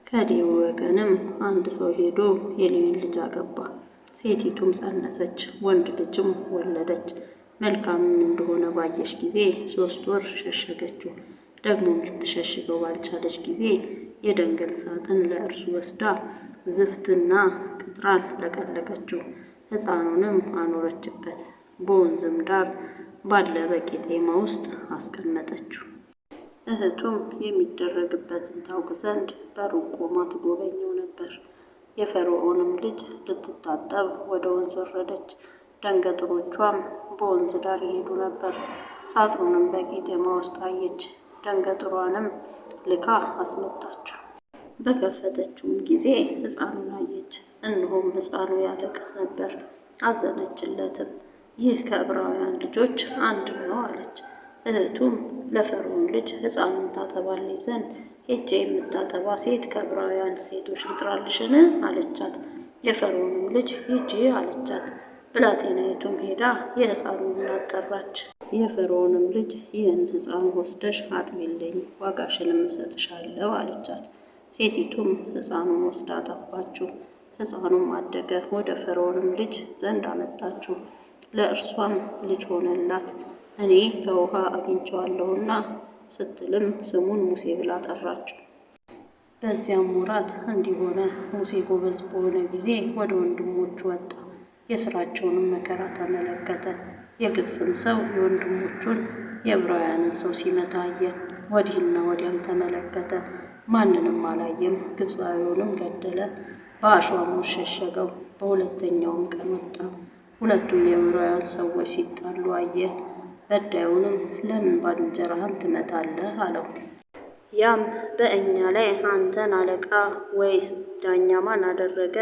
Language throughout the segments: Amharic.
ከሌዊ ወገንም አንድ ሰው ሄዶ የሌዊን ልጅ አገባ። ሴቲቱም ጸነሰች፣ ወንድ ልጅም ወለደች። መልካምም እንደሆነ ባየች ጊዜ 3 ወር ሸሸገችው። ደግሞም ልትሸሽገው ባልቻለች ጊዜ የደንገል ሳጥን ለእርሱ ወስዳ ዝፍትና ቅጥራን ለቀለቀችው፣ ሕፃኑንም አኖረችበት፣ በወንዝም ዳር ባለ በቄጤማ ውስጥ አስቀመጠችው። እህቱም የሚደረግበትን ታውቅ ዘንድ በሩቅ ቆማ ትጎበኘው ነበር። የፈርዖንም ልጅ ልትታጠብ ወደ ወንዝ ወረደች። ደንገጥሮቿም በወንዝ ዳር ይሄዱ ነበር። ሳጥኑንም በቄጤማ ውስጥ አየች። ደንገጥሯንም ልካ አስመጣችው። በከፈተችውም ጊዜ ሕፃኑን አየች። እነሆም ሕፃኑ ያለቅስ ነበር። አዘነችለትም። ይህ ከዕብራውያን ልጆች አንድ ነው አለች። እህቱም ለፈርዖን ልጅ ሕፃኑን ታጠባልኝ ዘንድ ሄጄ የምታጠባ ሴት ከዕብራውያን ሴቶች ልጥራልሽን? አለቻት። የፈርዖንም ልጅ ሂጂ አለቻት። ብላቴናይቱም ሄዳ የሕፃኑን እናት ጠራች። የፈርዖንም ልጅ ይህን ሕፃን ወስደሽ አጥቢልኝ፣ ዋጋሽንም እሰጥሻለሁ አለቻት። ሴቲቱም ሕፃኑን ወስዳ አጠባችው። ሕፃኑም አደገ። ወደ ፈርዖንም ልጅ ዘንድ አመጣችው። ለእርሷም ልጅ ሆነላት። እኔ ከውሃ አግኝቼዋለሁና ስትልም ስሙን ሙሴ ብላ ጠራችው። በዚያም ወራት እንዲህ ሆነ፣ ሙሴ ጎበዝ በሆነ ጊዜ ወደ ወንድሞቹ ወጣ። የሥራቸውንም መከራ ተመለከተ። የግብፅም ሰው የወንድሞቹን የዕብራውያንን ሰው ሲመታ አየ። ወዲህና ወዲያም ተመለከተ፣ ማንንም አላየም። ግብፃዊውንም ገደለ፣ በአሸዋም ውስጥ ሸሸገው። በሁለተኛውም ቀን ወጣ፣ ሁለቱም የዕብራውያን ሰዎች ሲጣሉ አየ። በዳዩንም ለምን ባልንጀራህን ትመታለህ? አለው። ያም በእኛ ላይ አንተን አለቃ ወይስ ዳኛ ማን አደረገ?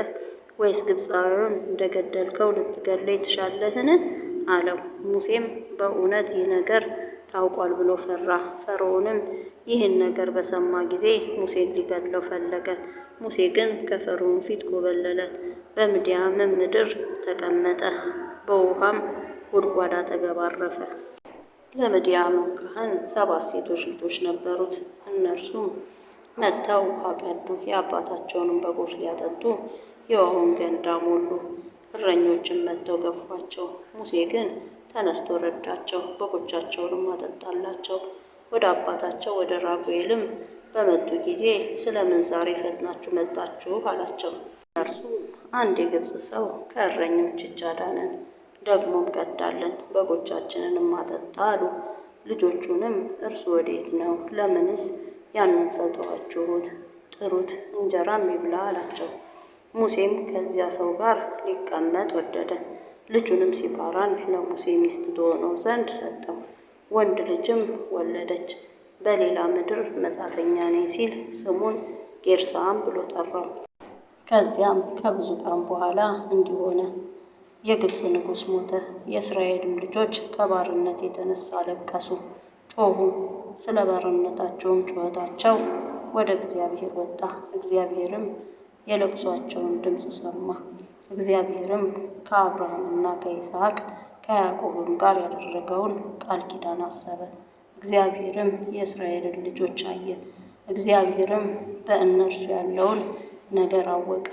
ወይስ ግብፃዊውን እንደገደልከው ልትገድለኝ ትሻለህን? አለው። ሙሴም በእውነት ይህ ነገር ታውቋል ብሎ ፈራ። ፈርዖንም ይህን ነገር በሰማ ጊዜ ሙሴን ሊገድለው ፈለገ። ሙሴ ግን ከፈርዖን ፊት ኮበለለ፣ በምድያምም ምድር ተቀመጠ፣ በውሃም ጉድጓድ አጠገብ አረፈ። ለምድያምም ካህን 7 ሴቶች ልጆች ነበሩት። እነርሱም መጥተው ውሃ ቀዱ፣ የአባታቸውንም በጎች ሊያጠጡ የውሃውን ገንዳ ሞሉ። እረኞችም መጥተው ገፏቸው። ሙሴ ግን ተነስቶ ረዳቸው፣ በጎቻቸውንም አጠጣላቸው። ወደ አባታቸው ወደ ራጉኤልም በመጡ ጊዜ ስለምን ዛሬ ፈጥናችሁ መጣችሁ? አላቸው። እነርሱም አንድ የግብፅ ሰው ከእረኞች እጅ አዳነን፣ ደግሞም ቀዳልን፣ በጎቻችንንም አጠጣ አሉ። ልጆቹንም እርሱ ወዴት ነው? ለምንስ ያንን ሰው ተዋችሁት? ጥሩት፣ እንጀራም ይብላ አላቸው። ሙሴም ከዚያ ሰው ጋር ሊቀመጥ ወደደ። ልጁንም ሲፓራን ለሙሴ ሚስት ትሆነው ዘንድ ሰጠው። ወንድ ልጅም ወለደች። በሌላ ምድር መጻተኛ ነኝ ሲል ስሙን ጌርሳም ብሎ ጠራው። ከዚያም ከብዙ ቀን በኋላ እንዲህ ሆነ፣ የግብፅ ንጉሥ ሞተ። የእስራኤልም ልጆች ከባርነት የተነሳ አለቀሱ፣ ጮኹ። ስለ ባርነታቸውም ጩኸታቸው ወደ እግዚአብሔር ወጣ። እግዚአብሔርም የለቅሷቸውን ድምፅ ሰማ። እግዚአብሔርም ከአብርሃምና ከይስሐቅ ከያዕቆብም ጋር ያደረገውን ቃል ኪዳን አሰበ። እግዚአብሔርም የእስራኤልን ልጆች አየ። እግዚአብሔርም በእነርሱ ያለውን ነገር አወቀ።